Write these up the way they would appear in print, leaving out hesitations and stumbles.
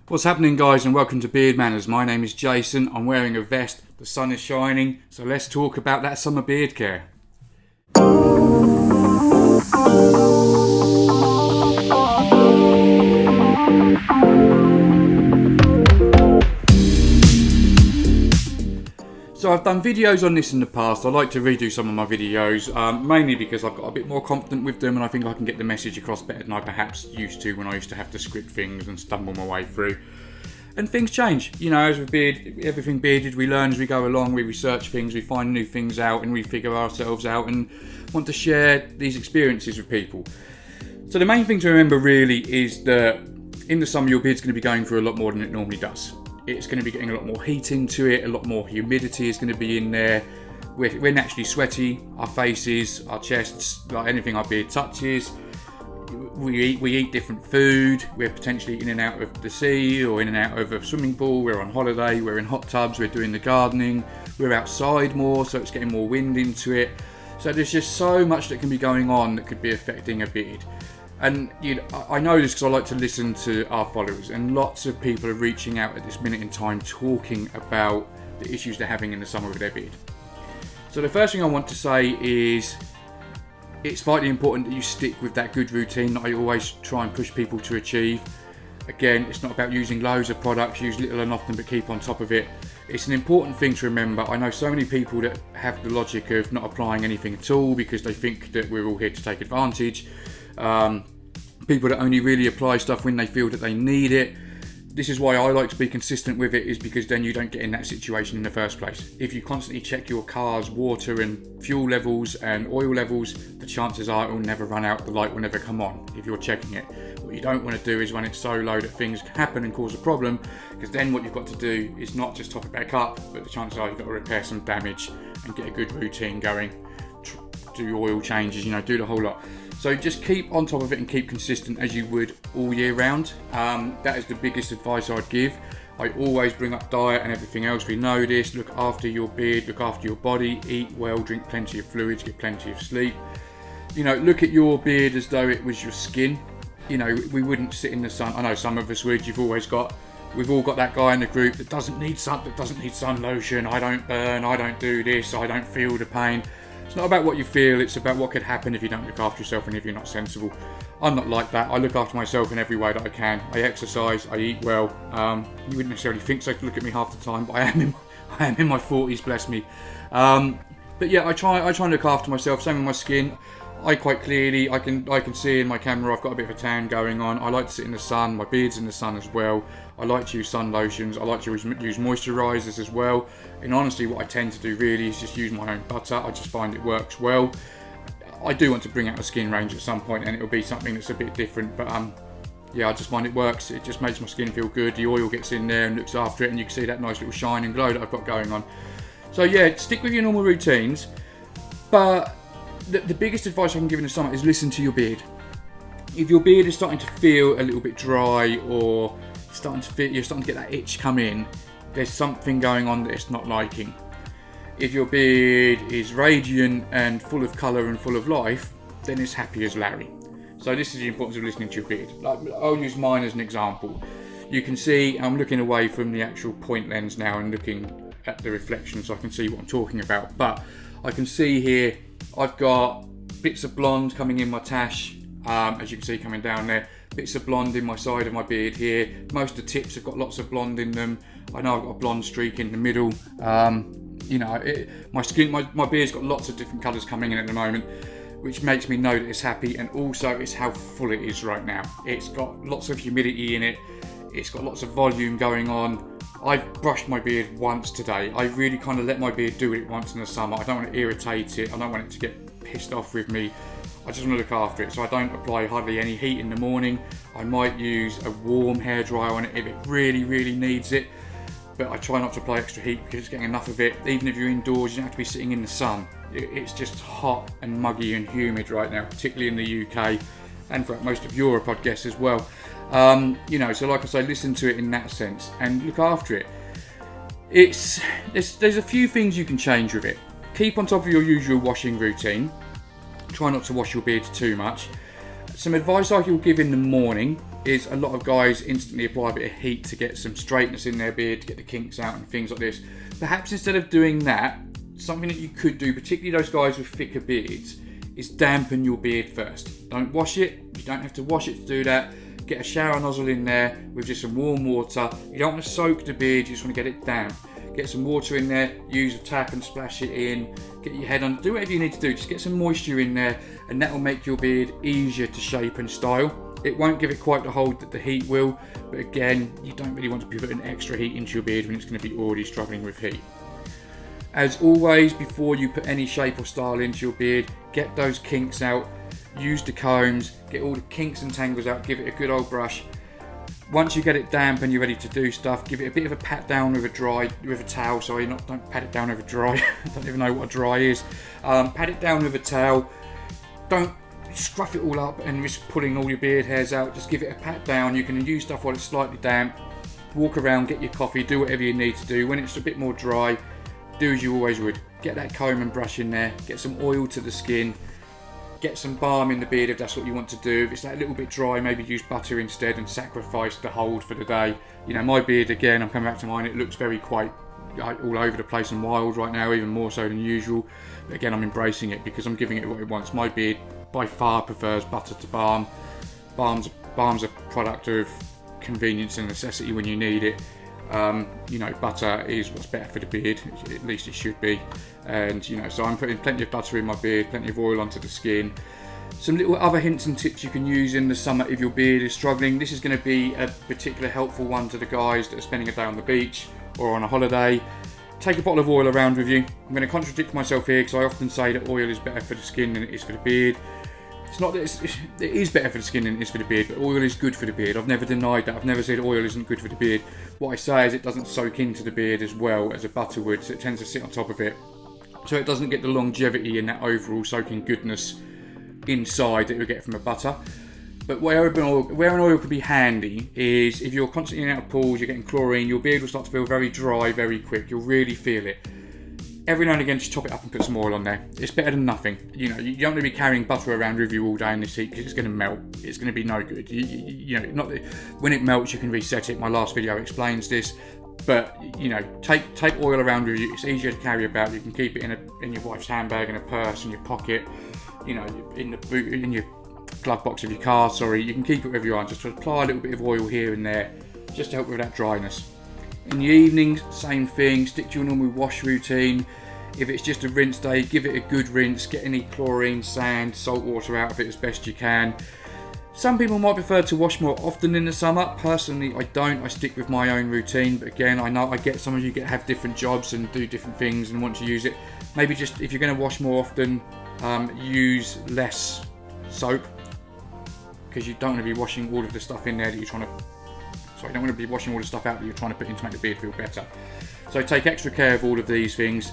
What's happening, guys, and welcome to Beard Manners. My name is Jason. I'm wearing a vest, the sun is shining, so let's talk about that summer beard care. So I've done videos on this in the past. I like to redo some of my videos, mainly because I've got a bit more confident with them and I think I can get the message across better than I perhaps used to when I used to have to script things and stumble my way through. And things change, you know, as with everything bearded, we learn as we go along, we research things, we find new things out and we figure ourselves out and want to share these experiences with people. So the main thing to remember really is that in the summer your beard's going to be going through a lot more than it normally does. It's going to be getting a lot more heat into it, a lot more humidity is going to be in there. We're naturally sweaty, our faces, our chests, like anything our beard touches. We eat different food, we're potentially in and out of the sea or in and out of a swimming pool, we're on holiday, we're in hot tubs, we're doing the gardening, we're outside more, so it's getting more wind into it. So there's just so much that can be going on that could be affecting a beard. And I know this because I like to listen to our followers, and lots of people are reaching out at this minute in time talking about the issues they're having in the summer with their beard. So the first thing I want to say is it's vitally important that you stick with that good routine that I always try and push people to achieve. Again, it's not about using loads of products, use little and often, but keep on top of it. It's an important thing to remember. I know so many people that have the logic of not applying anything at all because they think that we're all here to take advantage. People that only really apply stuff when they feel that they need it. This is why I like to be consistent with it, is because then you don't get in that situation in the first place. If you constantly check your car's water and fuel levels and oil levels, the chances are it will never run out, the light will never come on if you're checking it. What you don't want to do is run it so low that things happen and cause a problem, because then what you've got to do is not just top it back up, but the chances are you've got to repair some damage and get a good routine going. Do oil changes, do the whole lot. So just keep on top of it and keep consistent as you would all year round. That is the biggest advice I'd give. I always bring up diet and everything else. We know this. Look after your beard, look after your body, eat well, drink plenty of fluids, get plenty of sleep. Look at your beard as though it was your skin. We wouldn't sit in the sun. I know some of us would. We've all got that guy in the group that doesn't need sun lotion. I don't burn, I don't do this, I don't feel the pain. It's not about what you feel, it's about what could happen if you don't look after yourself and if you're not sensible. I'm not like that. I look after myself in every way that I can. I exercise, I eat well. You wouldn't necessarily think so if you look at me half the time, but I am in my 40s, bless me. But yeah, I try and look after myself. Same with my skin. I quite clearly, I can see in my camera I've got a bit of a tan going on. I like to sit in the sun, my beard's in the sun as well. I like to use sun lotions, I like to use moisturisers as well. And honestly, what I tend to do really is just use my own butter. I just find it works well. I do want to bring out a skin range at some point, and it'll be something that's a bit different, but yeah, I just find it works. It just makes my skin feel good. The oil gets in there and looks after it, and you can see that nice little shine and glow that I've got going on. So yeah, stick with your normal routines, but the biggest advice I can give in the summer is listen to your beard. If your beard is starting to feel a little bit dry, or you're starting to get that itch come in, there's something going on that it's not liking. If your beard is radiant and full of colour and full of life, then it's happy as Larry. So this is the importance of listening to your beard. I'll use mine as an example. You can see I'm looking away from the actual point lens now and looking at the reflection so I can see what I'm talking about. But I can see here I've got bits of blonde coming in my tash, as you can see coming down there. Bits of blonde in my side of my beard here. Most of the tips have got lots of blonde in them. I know I've got a blonde streak in the middle. My beard's got lots of different colours coming in at the moment, which makes me know that it's happy, and also it's how full it is right now. It's got lots of humidity in it. It's got lots of volume going on. I've brushed my beard once today. I really kind of let my beard do it once in the summer. I don't want to irritate it. I don't want it to get pissed off with me. I just want to look after it, so I don't apply hardly any heat in the morning. I might use a warm hairdryer on it if it really, really needs it, but I try not to apply extra heat because it's getting enough of it. Even if you're indoors, you don't have to be sitting in the sun. It's just hot and muggy and humid right now, particularly in the UK and for most of Europe, I guess, as well. So like I say, listen to it in that sense and look after it. There's a few things you can change with it. Keep on top of your usual washing routine. Try not to wash your beard too much. Some advice I will give in the morning is a lot of guys instantly apply a bit of heat to get some straightness in their beard, to get the kinks out and things like this. Perhaps instead of doing that, something that you could do, particularly those guys with thicker beards, is dampen your beard first. Don't wash it. You don't have to wash it to do that. Get a shower nozzle in there with just some warm water. You don't want to soak the beard, you just want to get it damp. Get some water in there, use a tap and splash it in. Get your head on, do whatever you need to do. Just get some moisture in there, and that will make your beard easier to shape and style. It won't give it quite the hold that the heat will, but again, you don't really want to be putting extra heat into your beard when it's going to be already struggling with heat. As always, before you put any shape or style into your beard, get those kinks out, use the combs, get all the kinks and tangles out, give it a good old brush. Once you get it damp and you're ready to do stuff, give it a bit of a pat down with a towel. Sorry, don't pat it down with a dry. I don't even know what a dry is. Pat it down with a towel. Don't scruff it all up and risk pulling all your beard hairs out. Just give it a pat down. You can use stuff while it's slightly damp. Walk around, get your coffee, do whatever you need to do. When it's a bit more dry, do as you always would. Get that comb and brush in there. Get some oil to the skin. Get some balm in the beard if that's what you want to do. If it's that little bit dry, maybe use butter instead and sacrifice the hold for the day. You know, my beard, again, I'm coming back to mine, it looks very quite all over the place and wild right now, even more so than usual. But again, I'm embracing it because I'm giving it what it wants. My beard by far prefers butter to balm. Balm's a product of convenience and necessity when you need it. You know, butter is what's better for the beard, at least it should be. And you know, so I'm putting plenty of butter in my beard, plenty of oil onto the skin. Some little other hints and tips you can use in the summer if your beard is struggling. This is going to be a particular helpful one to the guys that are spending a day on the beach or on a holiday. Take a bottle of oil around with you. I'm going to contradict myself here because I often say that oil is better for the skin than it is for the beard. It's not that it is better for the skin than it is for the beard, but oil is good for the beard. I've never denied that. I've never said oil isn't good for the beard. What I say is it doesn't soak into the beard as well as a butter would, so it tends to sit on top of it. So it doesn't get the longevity and that overall soaking goodness inside that you'll get from a butter. But where an oil could be handy is if you're constantly in and out of pools, you're getting chlorine, your beard will start to feel very dry very quick. You'll really feel it. Every now and again, just top it up and put some oil on there. It's better than nothing. You know, you don't want to be carrying butter around with you all day in this heat because it's going to melt. It's going to be no good. You know, not when it melts, you can reset it. My last video explains this. But you know, take oil around with you. It's easier to carry about. You can keep it in your wife's handbag, in a purse, in your pocket. You know, in the boot, in your glove box of your car. Sorry, you can keep it wherever you are. Just apply a little bit of oil here and there, just to help with that dryness. In the evenings, same thing. Stick to your normal wash routine. If it's just a rinse day, give it a good rinse. Get any chlorine, sand, salt water out of it as best you can. Some people might prefer to wash more often in the summer. Personally, I don't. I stick with my own routine. But again, I know I get some of you have different jobs and do different things and want to use it. Maybe just if you're going to wash more often, use less soap because you don't want to be washing all of the stuff in there that you're trying to. You don't want to be washing all the stuff out that you're trying to put in to make the beard feel better. So take extra care of all of these things.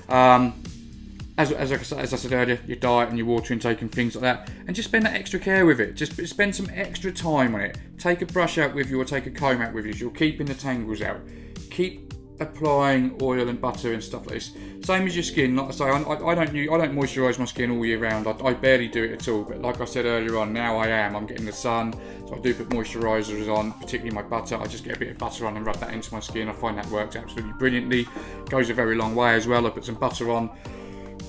As I said earlier, your diet and your water intake and things like that. And just spend that extra care with it. Just spend some extra time on it. Take a brush out with you or take a comb out with you so you're keeping the tangles out. Keep applying oil and butter and stuff like this. Same as your skin. Like I say, I don't moisturise my skin all year round. I barely do it at all. But like I said earlier on, now I'm getting the sun. So I do put moisturisers on, particularly my butter. I just get a bit of butter on and rub that into my skin. I find that works absolutely brilliantly. Goes a very long way as well. I put some butter on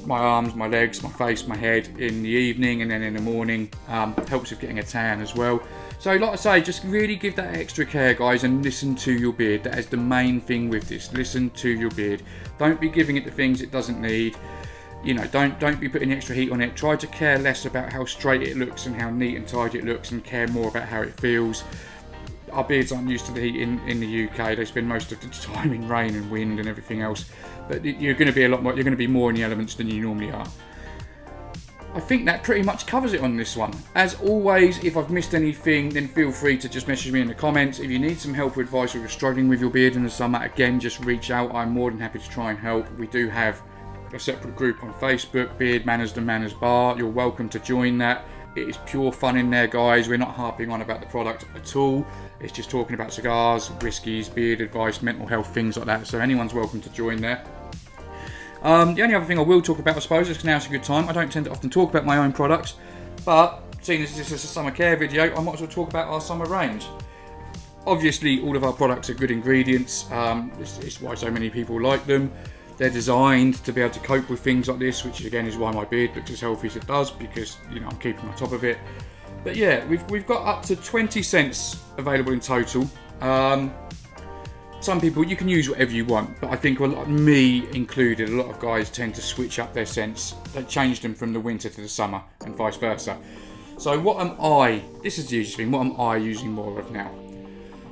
my arms, my legs, my face, my head in the evening and then in the morning. Helps with getting a tan as well. So like I say, just really give that extra care, guys, and listen to your beard. That is the main thing with this. Listen to your beard. Don't be giving it the things it doesn't need. You know, don't be putting extra heat on it. Try to care less about how straight it looks and how neat and tidy it looks and care more about how it feels. Our beards aren't used to the heat in the UK. They spend most of the time in rain and wind and everything else. But you're going to be a lot more. You're going to be more in the elements than you normally are. I think that pretty much covers it on this one. As always, if I've missed anything, then feel free to just message me in the comments. If you need some help or advice or you're struggling with your beard in the summer, again, just reach out. I'm more than happy to try and help. We do have a separate group on Facebook, Beard Manners, The Manners Bar. You're welcome to join that. It is pure fun in there, guys. We're not harping on about the product at all. It's just talking about cigars, whiskies, beard advice, mental health, things like that. So anyone's welcome to join there. The only other thing I will talk about, I suppose, is now's a good time. I don't tend to often talk about my own products, but seeing as this is a summer care video, I might as well talk about our summer range. Obviously, all of our products are good ingredients. It's why so many people like them. They're designed to be able to cope with things like this, which again is why my beard looks as healthy as it does, because I'm keeping on top of it. But yeah, we've got up to 20 scents available in total. Some people, you can use whatever you want, but I think me included, a lot of guys tend to switch up their scents. They change them from the winter to the summer and vice versa. So this is the usual thing, what am I using more of now?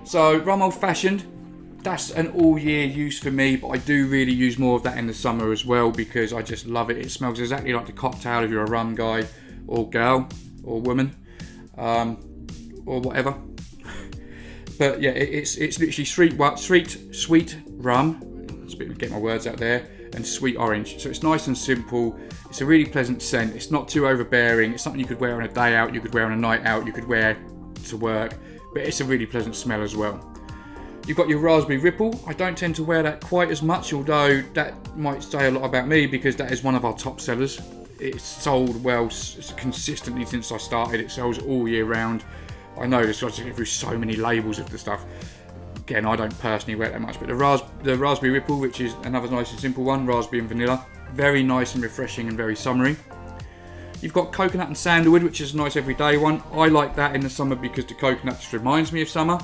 So rum old fashioned, that's an all year use for me, but I do really use more of that in the summer as well because I just love it. It smells exactly like the cocktail if you're a rum guy or girl or woman or whatever. But yeah, it's literally sweet rum, get my words out there, and sweet orange. So it's nice and simple. It's a really pleasant scent. It's not too overbearing. It's something you could wear on a day out, you could wear on a night out, you could wear to work, but it's a really pleasant smell as well. You've got your Raspberry Ripple. I don't tend to wear that quite as much, although that might say a lot about me because that is one of our top sellers. It's sold well consistently since I started. It sells all year round. I know this, I have to get through so many labels of the stuff. Again, I don't personally wear it that much, but the Raspberry Ripple, which is another nice and simple one, raspberry and vanilla, very nice and refreshing and very summery. You've got coconut and sandalwood, which is a nice everyday one. I like that in the summer because the coconut just reminds me of summer.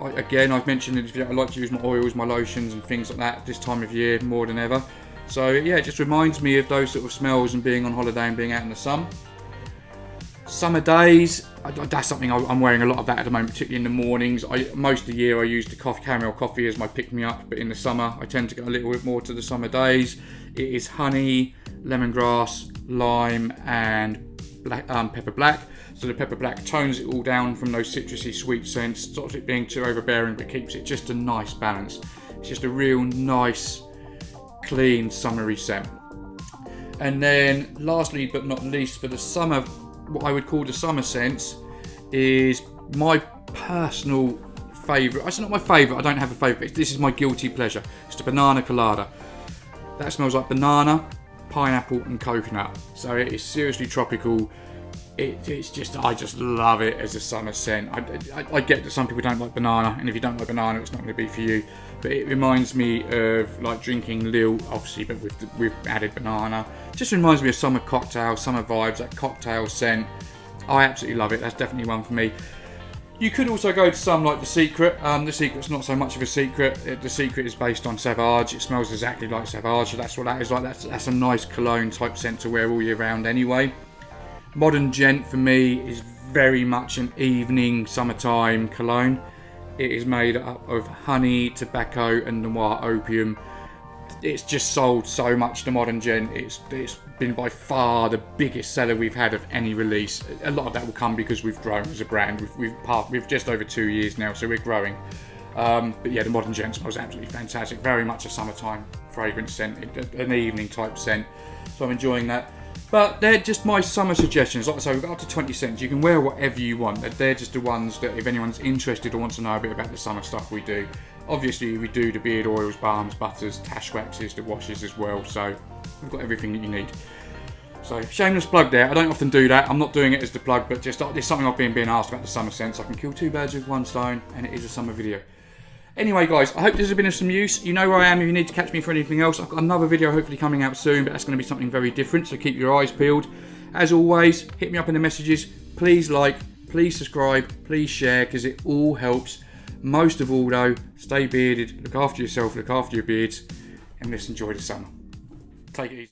I've mentioned in this video, I like to use my oils, my lotions and things like that this time of year more than ever. So yeah, it just reminds me of those sort of smells and being on holiday and being out in the sun. Summer days, that's something I'm wearing a lot of that at the moment, particularly in the mornings. Most of the year I use the caramel coffee as my pick-me-up, but in the summer I tend to go a little bit more to the summer days. It is honey, lemongrass, lime and pepper black. So the pepper black tones it all down from those citrusy sweet scents, stops it being too overbearing but keeps it just a nice balance. It's just a real nice, clean, summery scent. And then lastly but not least for the summer, what I would call the summer scents is my personal favourite. It's not my favourite, I don't have a favourite, this is my guilty pleasure. It's the banana colada. That smells like banana, pineapple and coconut. So it is seriously tropical. I just love it as a summer scent. I get that some people don't like banana, and if you don't like banana, it's not going to be for you. But it reminds me of like drinking Lil, obviously, but with added banana. It just reminds me of summer cocktail, summer vibes, that cocktail scent. I absolutely love it. That's definitely one for me. You could also go to some like The Secret. The Secret's not so much of a secret. The Secret is based on Sauvage. It smells exactly like Sauvage. So that's what that is like. That's a nice cologne type scent to wear all year round anyway. Modern Gent for me is very much an evening summertime cologne. It is made up of honey, tobacco and noir opium. It's just sold so much, the Modern Gent. It's been by far the biggest seller we've had of any release. A lot of that will come because we've grown as a brand. We've just over 2 years now, so we're growing. But yeah, the Modern Gent smells absolutely fantastic. Very much a summertime fragrance scent, an evening type scent. So I'm enjoying that. But they're just my summer suggestions. Like I say, we've got up to 20 cents. You can wear whatever you want. They're just the ones that if anyone's interested or wants to know a bit about the summer stuff we do. Obviously, we do the beard oils, balms, butters, tash waxes, the washes as well. So we've got everything that you need. So shameless plug there. I don't often do that. I'm not doing it as the plug, but just it's something I've been asked about the summer scents. I can kill 2 birds with 1 stone, and it is a summer video. Anyway guys, I hope this has been of some use. You know where I am if you need to catch me for anything else. I've got another video hopefully coming out soon, but that's going to be something very different, so keep your eyes peeled. As always, hit me up in the messages. Please like, please subscribe, please share, because it all helps. Most of all though, stay bearded, look after yourself, look after your beards, and let's enjoy the summer. Take it easy.